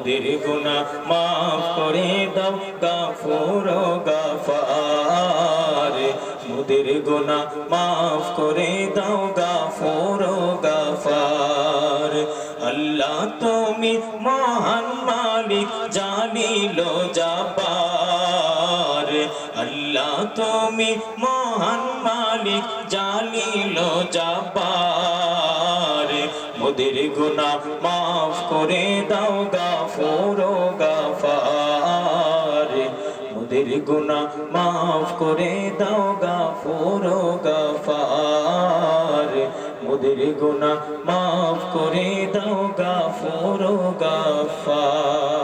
মোদের গুনাহ মাফ করে দাও গাফুর গাফার, মোদের গুনাহ মাফ করে দাও গাফুর গাফার। আল্লাহ তুমি মহান মালিক জালিল জাব্বার, আল্লাহ তুমি মহান মালিক জালিল জাব্বার, মোদের গুনাহ মাফ করে দাও গাফুর গাফার, মোদের গুনাহ মাফ করে দাও গাফুর গাফার, মোদের গুনাহ মাফ করে দাও গাফুর গাফার।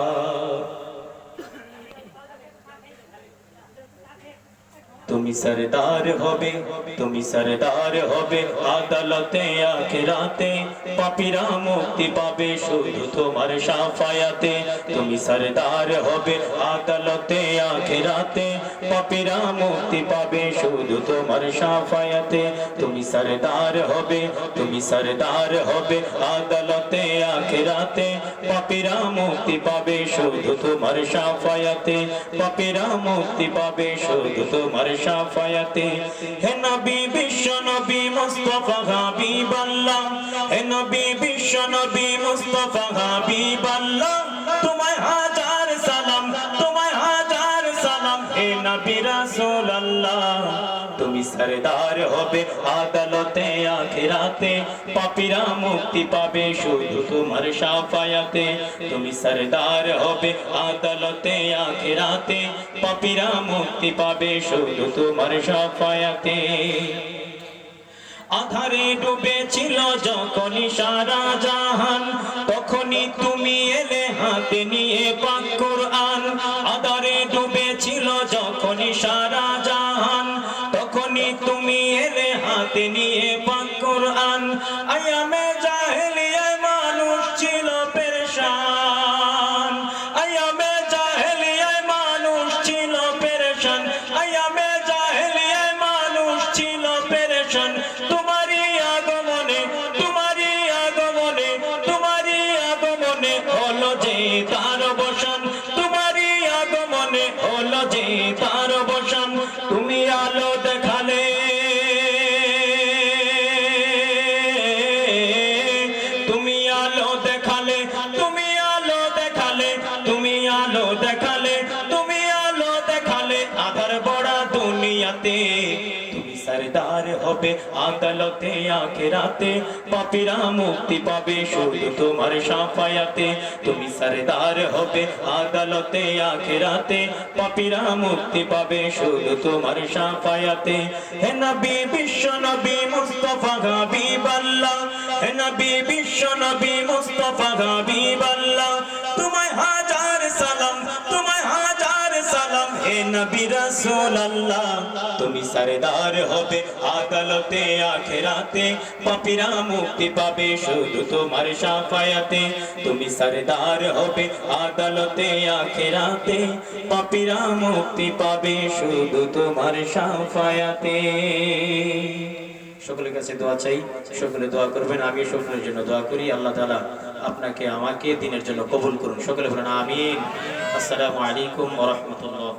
তুমি সরদার হবে, তুমি সরদার হবে আদালতে আখিরাতে, পাপীরা মুক্তি পাবে শুধু তোমার শাফায়াতে। তুমি সরদার হবে আদালতে আখিরাতে, পাপীরা মুক্তি পাবে শুধু তোমার শাফায়াতে। তুমি সরদার হবে, তুমি সরদার হবে আদালতে আখিরাতে, পাপীরা মুক্তি পাবে শুধু তোমার শাফায়াতে, পাপীরা মুক্তি পাবে শুধু তোমার শাফায়াতে। হে নবী বিশ্ব নবী মুস্তাফা হাবিবাল্লাহ, হে নবী বিশ্ব নবী মুস্তাফা হাবিবাল্লাহ, তোমায় হাজার সালাম, তোমায় হাজার সালাম হে নবী রাসূলুল্লাহ। তুমি সরদার হবে আদালতে আখিরাতে, পাপীরা মুক্তি পাবে শুধু তোমার শাফায়াতে। তুমি সরদার হবে আদালতে আখিরাতে, পাপীরা মুক্তি পাবে শুধু তোমার শাফায়াতে। আধারে ডুবেছিল যখনই সারা জাহান, তখনই তুমি এলে হাতে নিয়ে পাক কুরআন। আধারে ডুবেছিল যখনই সারা জাহান, তখনই তুমি এলে হাতে নিয়ে পাক কুরআন। আয়ামে জাহেলিয়ায় মানুষ ছিল পেরেশান, আয়ামে জাহেলিয়ায় মানুষ ছিল পেরেশান, আয়ামে জাহেলিয়ায় মানুষ ছিল পেরেশান। তোমারই আগমনে, তোমারই আগমনে, তোমারই আগমনে হলো যে তার অবসান, তোমারই আগমনে হলো যে তার অবসান। তুমি আলো দেখালে, তুমি আলো দেখালে, তুমি আলো দেখালে, তুমি আলো দেখালে, তুমি আলো দেখালে আধার বড়া দুনিয়াতে। তুমি সরদার হবে আদালতে আখিরাতে, পাপীরা মুক্তি পাবে শুধু তোমার শাফায়াতে। তুমি সরদার হবে আদালতে আখিরাতে, পাপীরা মুক্তি পাবে শুধু তোমার শাফায়াতে। হে নবী বিশ্ব নবী মুস্তাফা হাবিবাল্লাহ, হে নবী বিশ্ব নবী মুস্তাফা হাবিবাল্লাহ, তোমায় হাজার সালাম, তোমায় হাজার সালাম হে নবী রাসূলুল্লাহ। তুমি সরদার হবে আদালতে আখিরাতে, পাপীরা মুক্তি পাবে শুধু তোমার শাফায়াতে। তুমি সরদার হবে আদালতে আখিরাতে, পাপীরা মুক্তি পাবে শুধু তোমার শাফায়াতে। সকলের কাছে দোয়া চাই, সকলে দোয়া করবেন। আমি সকলের জন্য দোয়া করি, আল্লাহ তাআলা আপনাকে আমাকে দিনের জন্য কবুল করুন। সকলে বলেন আমিন। আসসালামু আলাইকুম ওয়া রাহমাতুল্লাহ।